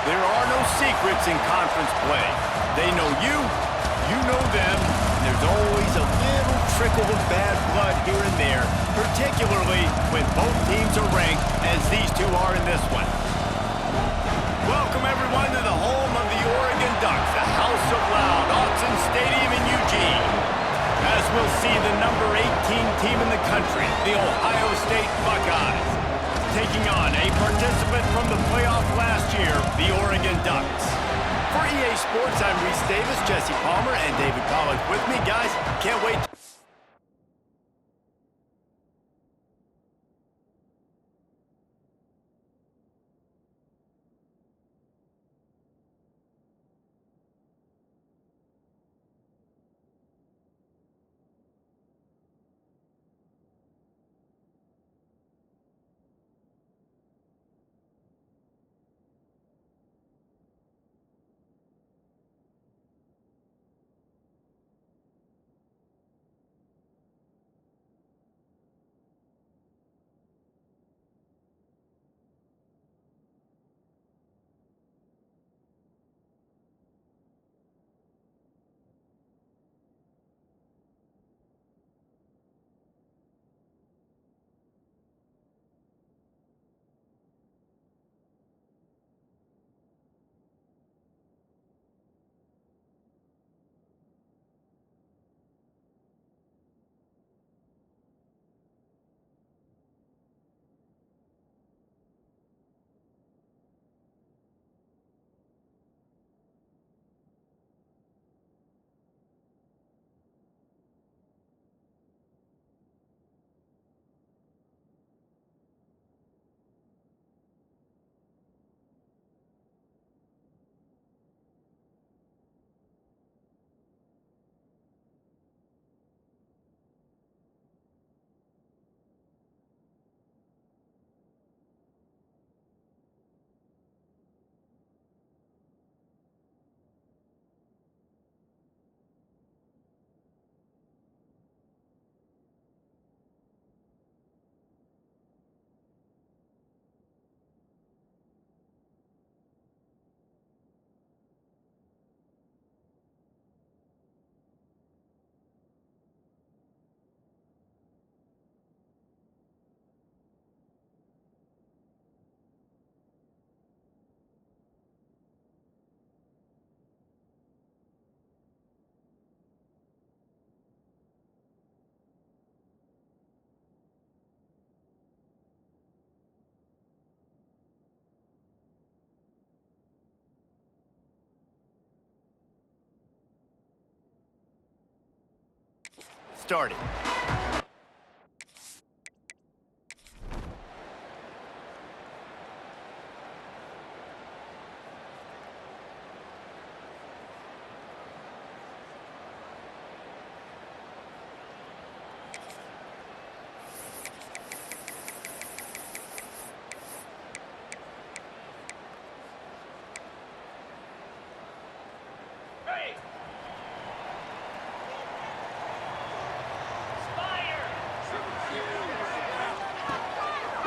There are no secrets in conference play. They know you, you know them, and there's always a little trickle of bad blood here and there, particularly when both teams are ranked, as these two are in this one. Welcome, everyone, to the home of the Oregon Ducks, the House of Loud, Autzen Stadium in Eugene. As we'll see the number 18 team in the country, the Ohio State Buckeyes, taking on a participant from the playoff last year, the Oregon Ducks. For EA Sports, I'm Reese Davis, Jesse Palmer, and David Pollack with me. Guys, can't wait. Started.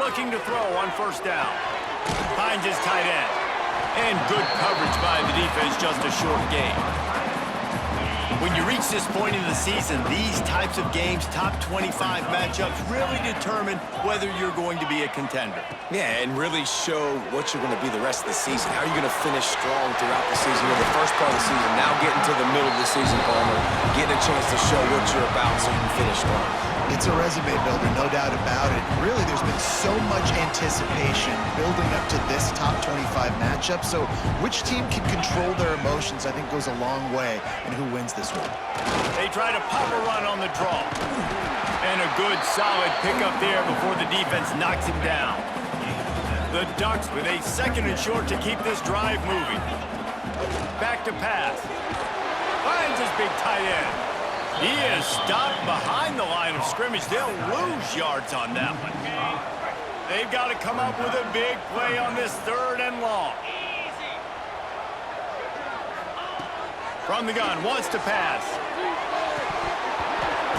looking to throw on first down. Finds his tight end. And good coverage by the defense, just a short gain. When you reach this point in the season, these types of games, top 25 matchups, really determine whether you're going to be a contender. Yeah, and really show what you're going to be the rest of the season. How are you going to finish strong throughout the season? You're the first part of the season, now getting to the middle of the season, Palmer, getting a chance to show what you're about so you can finish strong. It's a resume builder, no doubt about it. Really, there's been so much anticipation building up to this top 25 matchup. So which team can control their emotions, I think, goes a long way in who wins this one. They try to pop a run on the draw. And a good, solid pickup there before the defense knocks him down. The Ducks with a 2nd and short to keep this drive moving. Back to pass. Finds his big tight end. He is stopped behind the line of scrimmage. They'll lose yards on that one. They've got to come up with a big play on this 3rd and long. From the gun, wants to pass.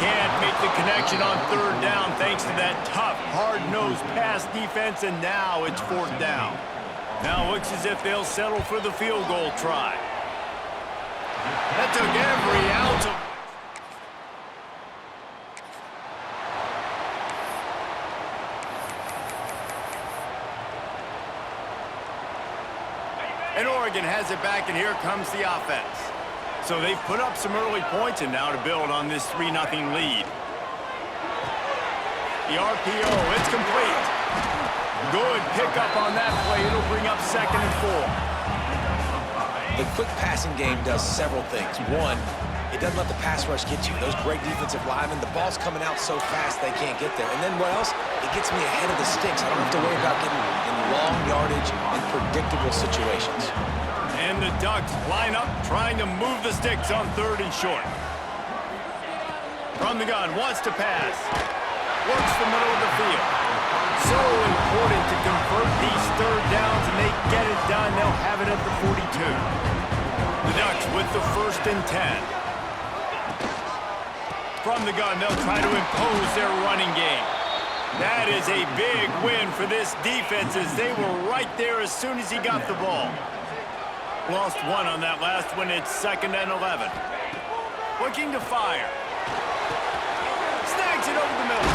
Can't make the connection on 3rd down thanks to that tough, hard-nosed pass defense, and now it's 4th down. Now looks as if they'll settle for the field goal try. That took every ounce of... And Oregon has it back, and here comes the offense. So they've put up some early points, and now to build on this 3-0 lead. The RPO, it's complete. Good pickup on that play. It'll bring up 2nd and 4. The quick passing game does several things. One, it doesn't let the pass rush get you. Those great defensive linemen, the ball's coming out so fast they can't get there. And then what else? It gets me ahead of the sticks. I don't have to worry about getting in long yardage and predictable situations. And the Ducks line up, trying to move the sticks on 3rd and short. From the gun, wants to pass. Works the middle of the field. So important to convert these 3rd downs, and they get it done. They'll have it at the 42. The Ducks with the 1st and 10. From the gun, they'll try to impose their running game. That is a big win for this defense, as they were right there as soon as he got the ball. Lost 1 on that last one. It's 2nd and 11. Looking to fire. Snags it over the middle.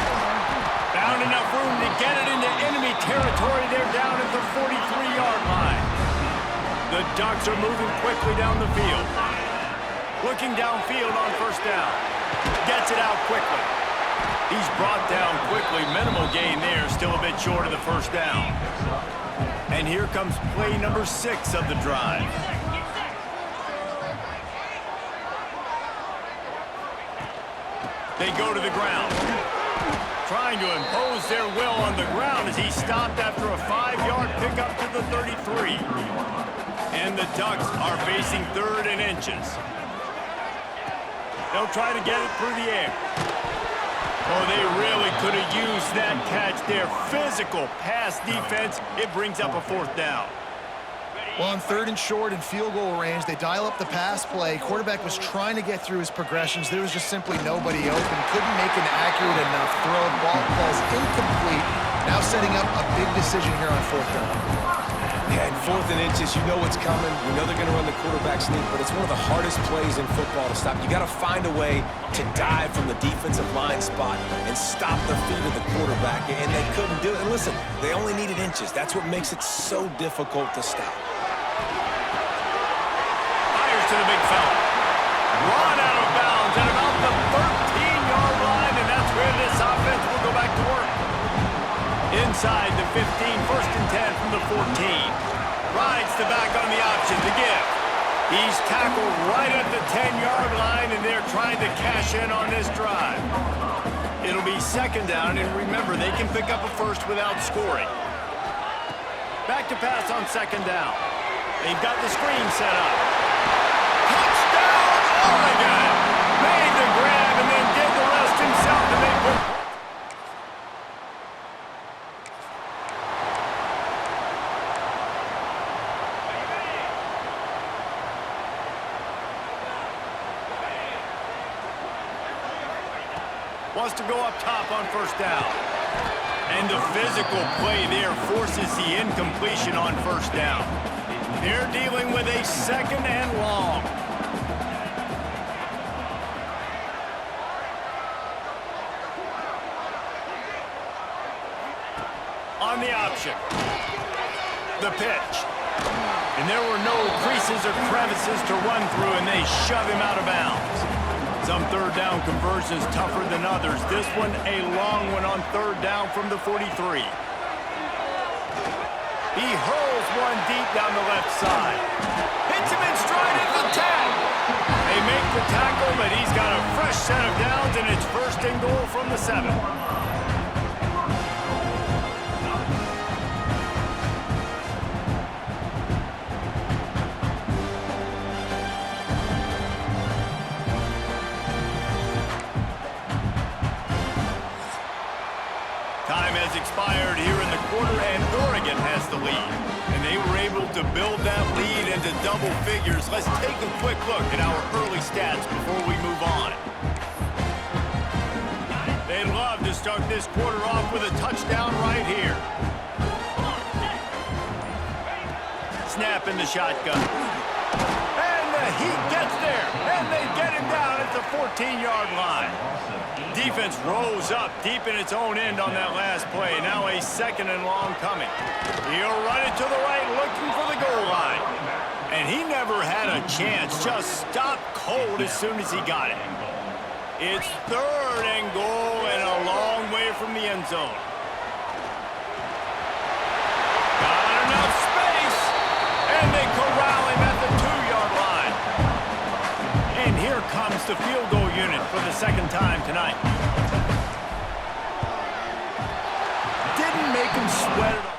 Found enough room to get it into enemy territory. They're down at the 43-yard line. The Ducks are moving quickly down the field. Looking downfield on 1st down. Gets it out quickly. He's brought down quickly. Minimal gain there. Still a bit short of the 1st down. And here comes play number 6 of the drive. They go to the ground. Trying to impose their will on the ground as he stopped after a 5-yard pickup to the 33. And the Ducks are facing 3rd and inches. They'll try to get it through the air. Oh, they really could have used that catch there. Physical pass defense. It brings up a 4th down. Well, on 3rd and short and field goal range, they dial up the pass play. Quarterback was trying to get through his progressions. There was just simply nobody open. Couldn't make an accurate enough throw. Ball falls incomplete. Now setting up a big decision here on 4th down. Yeah, and 4th and inches, you know what's coming. You know they're going to run the quarterback sneak, but it's one of the hardest plays in football to stop. You got to find a way to dive from the defensive line spot and stop the feet of the quarterback, and they couldn't do it. And listen, they only needed inches. That's what makes it so difficult to stop. Fires to the big fella. Run out of bounds at about the 13-yard line, and that's where this offense will go back to work. Inside the 15, 1st and 10 from the 14. Rides the back on the option to give. He's tackled right at the 10-yard line, and they're trying to cash in on this drive. It'll be 2nd down, and remember, they can pick up a 1st without scoring. Back to pass on 2nd down. They've got the screen set up. Touchdown, Oregon! Made the grab and then did the rest himself, and they put... Wants to go up top on 1st down. And the physical play there forces the incompletion on first down. They're dealing with a second and long. On the option. The pitch. And there were no creases or crevices to run through, and they shove him out of bounds. Some third down conversions tougher than others. This one, a long one on third down from the 43. He hurls one deep down the left side. Hits him in stride at the 10. They make the tackle, but he's got a fresh set of downs, and it's first and goal from the 7. Time has expired here in the quarter, and Oregon has the lead. And they were able to build that lead into double figures. Let's take a quick look at our early stats before we move on. They'd love to start this quarter off with a touchdown right here. Snap in the shotgun. And he gets there, and they get him down at the 14-yard line. Defense rose up deep in its own end on that last play. Now a second and long coming. He'll run it to the right, looking for the goal line. And he never had a chance. Just stopped cold as soon as he got it. It's third and goal and a long way from the end zone. Got enough space. And they corral him at the 2-yard line. And here comes the field goal unit for the second time tonight. Didn't make him sweat at all.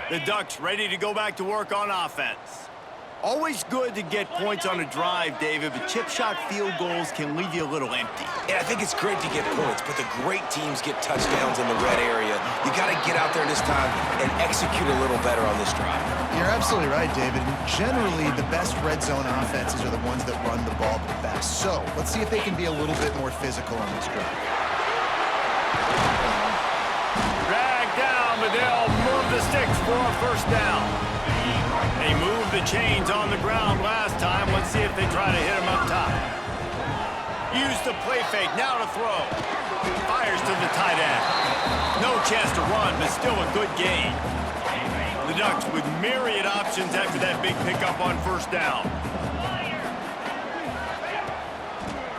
The Ducks ready to go back to work on offense. Always good to get points on a drive, David, but chip shot field goals can leave you a little empty. Yeah, I think it's great to get points, but the great teams get touchdowns in the red area. You got to get out there this time and execute a little better on this drive. You're absolutely right, David. And generally, the best red zone offenses are the ones that run the ball the best. So let's see if they can be a little bit more physical on this drive. Drag down, but they'll move the sticks for a first down. They moved the chains on the ground last time. Let's see if they try to hit him up top. Use the play fake, now to throw. Fires to the tight end. No chance to run, but still a good gain. The Ducks with myriad options after that big pickup on first down.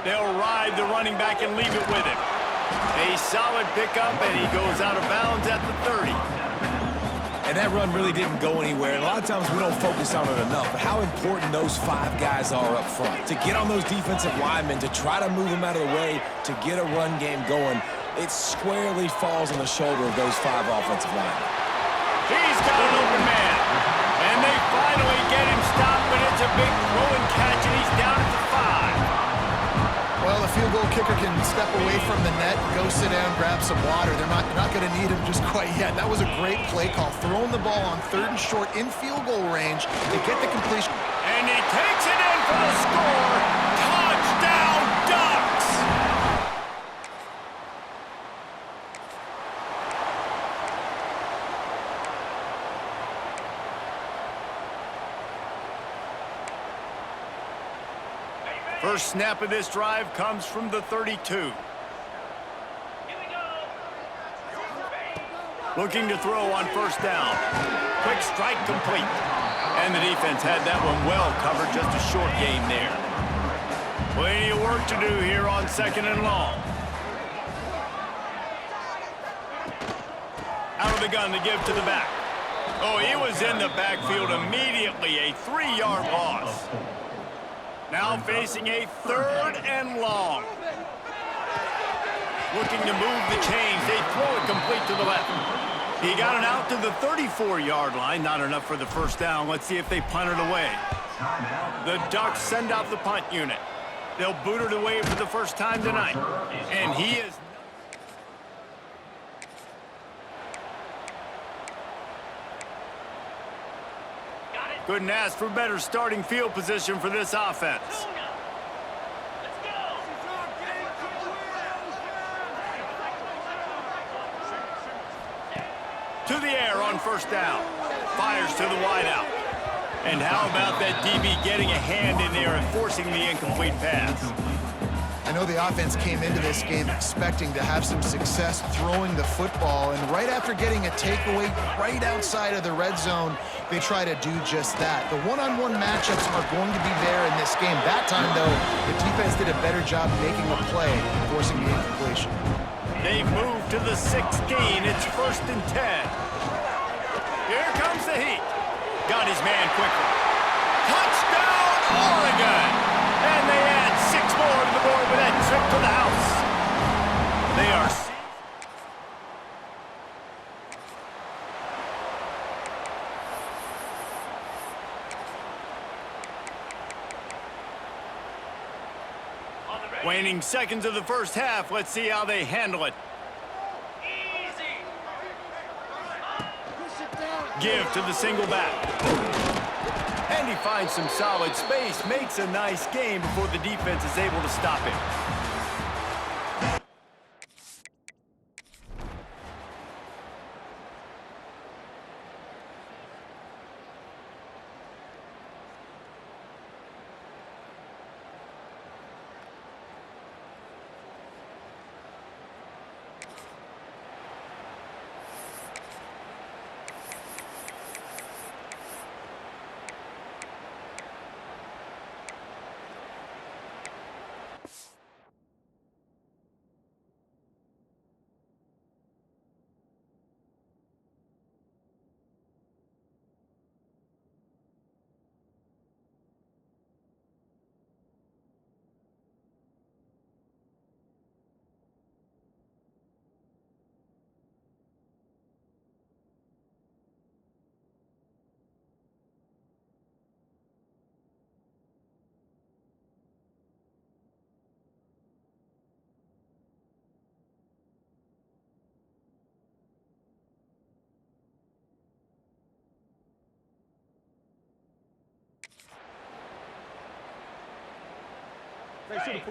They'll ride the running back and leave it with him. A solid pickup, and he goes out of bounds at the 30. And that run really didn't go anywhere. And a lot of times we don't focus on it enough, but how important those 5 guys are up front. To get on those defensive linemen, to try to move them out of the way, to get a run game going, it squarely falls on the shoulder of those 5 offensive linemen. He's got an open man. And they finally get him stopped, but it's a big throw and catch, and he's down at the 5. Well, the field goal kicker can step away from the net, go sit down, grab some water. They're not going to need him just quite yet. That was a great play call. Throwing the ball on 3rd and short in field goal range to get the completion. And he takes it in for the score. Touchdown, Ducks! First snap of this drive comes from the 32. Looking to throw on first down. Quick strike complete. And the defense had that one well covered, just a short game there. Plenty of work to do here on 2nd and long. Out of the gun to give to the back. Oh, he was in the backfield immediately. A 3-yard loss. Now facing a 3rd and long. Looking to move the chains. They throw it complete to the left. He got it out to the 34-yard line. Not enough for the first down. Let's see if they punt it away. The Ducks send out the punt unit. They'll boot it away for the first time tonight. And he is... Couldn't ask for better starting field position for this offense. To the air on first down. Fires to the wideout. And how about that DB getting a hand in there and forcing the incomplete pass? I know the offense came into this game expecting to have some success throwing the football, and right after getting a takeaway right outside of the red zone, they try to do just that. The one-on-one matchups are going to be there in this game. That time, though, the defense did a better job making a play, forcing the incompletion. They move to the 16. It's 1st and 10. Here comes the heat. Got his man quickly. Touchdown, Oregon! And they add 6 more to the board with that trip to the house. They are... Waning seconds of the first half. Let's see how they handle it. Give to the single back. And he finds some solid space, makes a nice game before the defense is able to stop him.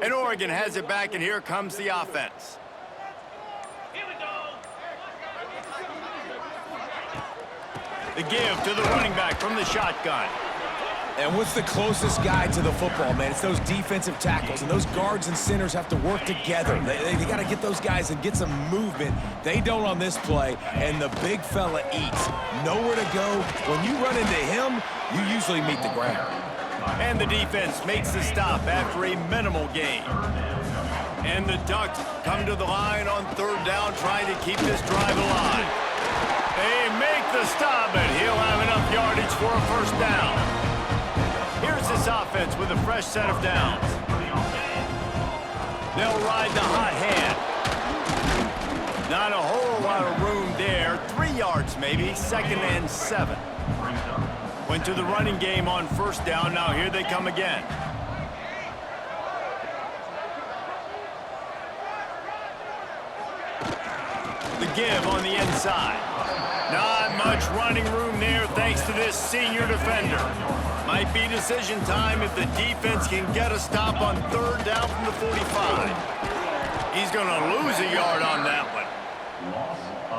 And Oregon has it back, and here comes the offense. The give to the running back from the shotgun. And what's the closest guy to the football, man? It's those defensive tackles, and those guards and centers have to work together. They got to get those guys and get some movement. They don't on this play, and the big fella eats. Nowhere to go. When you run into him, you usually meet the ground. And the defense makes the stop after a minimal gain. And the Ducks come to the line on third down, trying to keep this drive alive. They make the stop, and he'll have enough yardage for a first down. Here's this offense with a fresh set of downs. They'll ride the hot hand. Not a whole lot of room there. 3 yards maybe, 2nd and 7. Went to the running game on first down. Now here they come again. The give on the inside. Not much running room there thanks to this senior defender. Might be decision time if the defense can get a stop on third down from the 45. He's going to lose a yard on that one.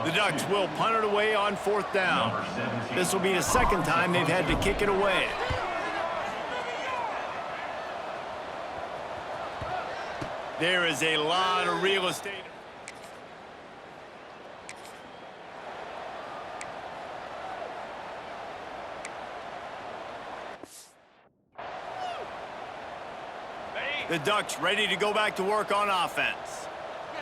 The Ducks will punt it away on fourth down. This will be the second time they've had to kick it away. There is a lot of real estate. The Ducks ready to go back to work on offense.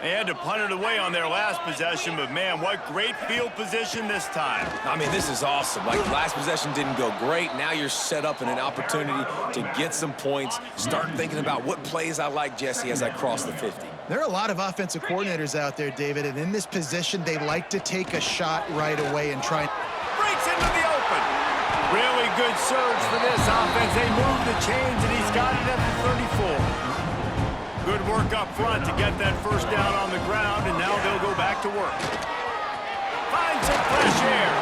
They had to punt it away on their last possession, but man, what great field position this time. I mean, this is awesome. Like, last possession didn't go great. Now you're set up in an opportunity to get some points. Start thinking about what plays I like, Jesse, as I cross the 50. There are a lot of offensive coordinators out there, David, and in this position, they like to take a shot right away and try. Breaks into the open. Really good surge for this offense. They move the chains, and he's got it at the 34. Good work up front to get that first down on the ground, and now they'll go back to work. Find some fresh air.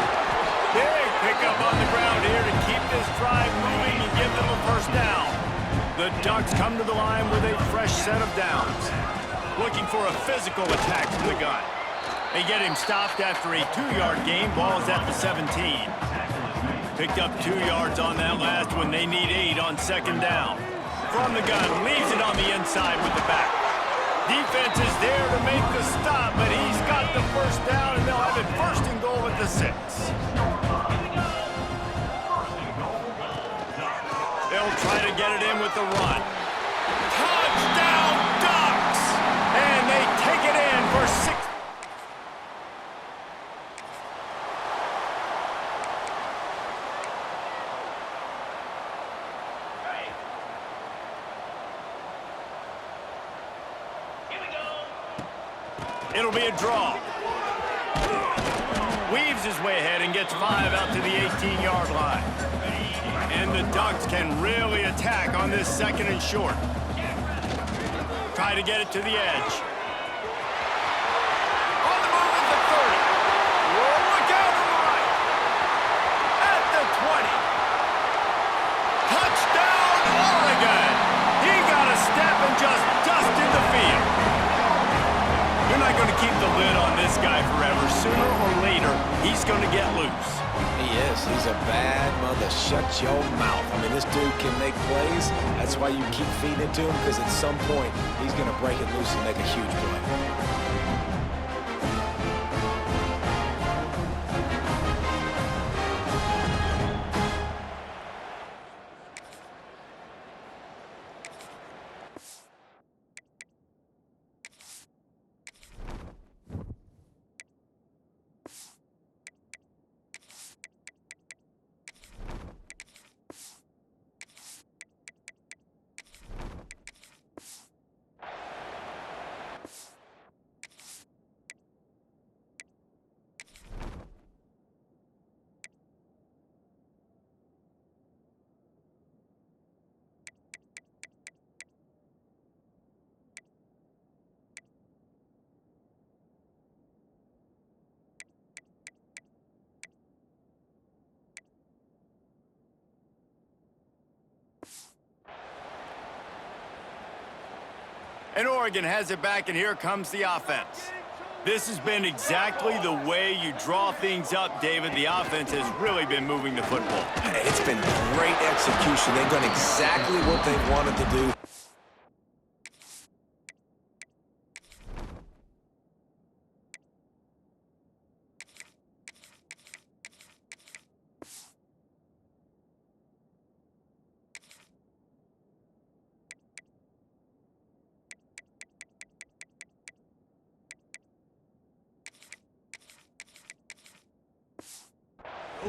Big pickup on the ground here to keep this drive moving and give them a first down. The Ducks come to the line with a fresh set of downs. Looking for a physical attack from the gun. They get him stopped after a 2-yard gain. Ball's at the 17. Picked up 2 yards on that last one. They need 8 on second down. From the gun, leaves it on the inside with the back. Defense is there to make the stop, but he's got the first down, and they'll have it first and goal at the 6. They'll try to get it in with the run. Touchdown, Ducks! And they take it in for 6. It'll be a draw. Weaves his way ahead and gets 5 out to the 18-yard line. And the Ducks can really attack on this 2nd and short. Try to get it to the edge. On the move at the 30. Whoa, look out on the right. At the 20. Touchdown, Oregon. He got a step and just dusted the field. You're not going to keep the lid on this guy forever. Sooner or later, he's going to get loose. He is. He's a bad mother. Shut your mouth. I mean, this dude can make plays. That's why you keep feeding it to him, because at some point, he's going to break it loose and make a huge play. And Oregon has it back, and here comes the offense. This has been exactly the way you draw things up, David. The offense has really been moving the football. It's been great execution. They've done exactly what they wanted to do.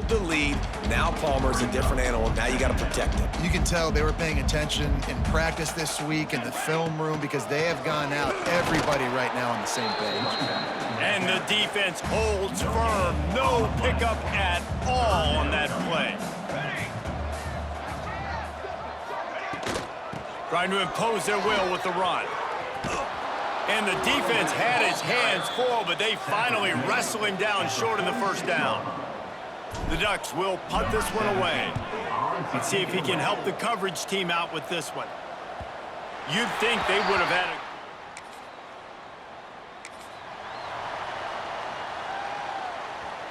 The lead. Now Palmer's a different animal. Now you got to protect him. You can tell they were paying attention in practice this week in the film room because they have gone out, everybody right now on the same page. And the defense holds firm. No pickup at all on that play. Trying to impose their will with the run. And the defense had his hands full, but they finally wrestle him down short of the first down. The Ducks will punt this one away. Let's see if he can help the coverage team out with this one. You'd think they would have had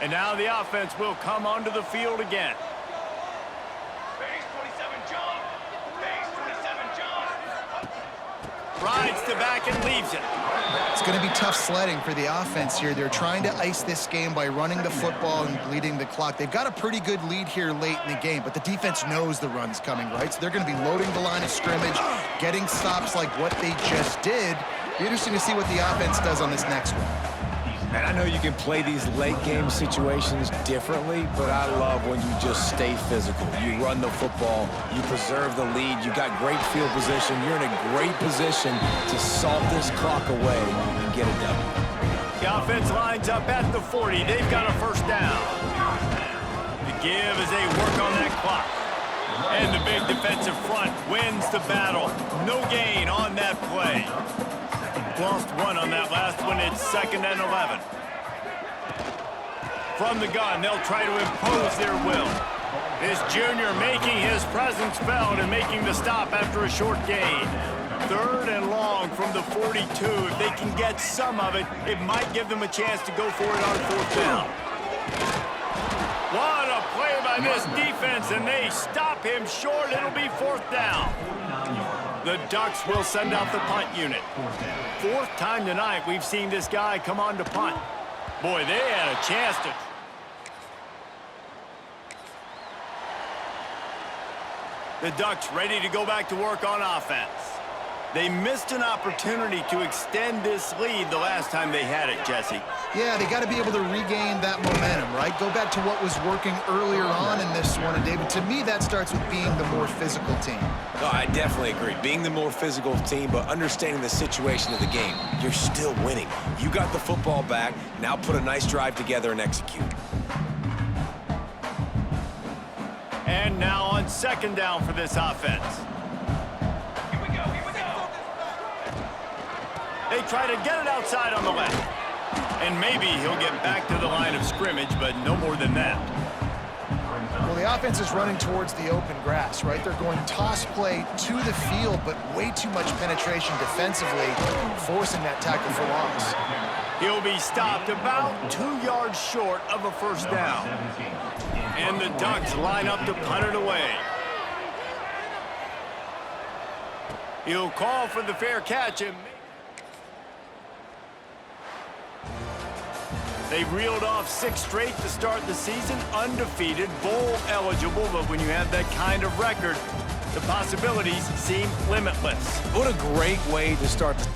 a... And now the offense will come onto the field again. Rides to back and leaves it. It's going to be tough sledding for the offense here. They're trying to ice this game by running the football and bleeding the clock. They've got a pretty good lead here late in the game, but the defense knows the run's coming, right? So they're going to be loading the line of scrimmage, getting stops like what they just did. Be interesting to see what the offense does on this next one. And I know you can play these late game situations differently, but I love when you just stay physical. You run the football, you preserve the lead, you got great field position, you're in a great position to salt this clock away and get a W. The offense lines up at the 40. They've got a first down. The give as they work on that clock. And the big defensive front wins the battle. No gain on that play. Lost one on that last one. It's 2nd and 11. From the gun, they'll try to impose their will. This junior making his presence felt and making the stop after a short gain. 3rd and long from the 42. If they can get some of it, it might give them a chance to go for it on 4th down. What a play by this defense, and they stop him short. It'll be 4th down. The Ducks will send out the punt unit. 4th time tonight we've seen this guy come on to punt. Boy, they had a chance to... The Ducks ready to go back to work on offense. They missed an opportunity to extend this lead the last time they had it, Jesse. Yeah, they got to be able to regain that momentum, right? Go back to what was working earlier on in this one. And, David, to me, that starts with being the more physical team. No, I definitely agree. Being the more physical team, but understanding the situation of the game. You're still winning. You got the football back. Now put a nice drive together and execute. And now on 2nd down for this offense. They try to get it outside on the left. And maybe he'll get back to the line of scrimmage, but no more than that. Well, the offense is running towards the open grass, right? They're going toss play to the field, but way too much penetration defensively, forcing that tackle for loss. He'll be stopped about 2 yards short of a first down. And the Ducks line up to punt it away. He'll call for the fair catch. And they've reeled off 6 straight to start the season, undefeated, bowl eligible, but when you have that kind of record, the possibilities seem limitless. What a great way to start the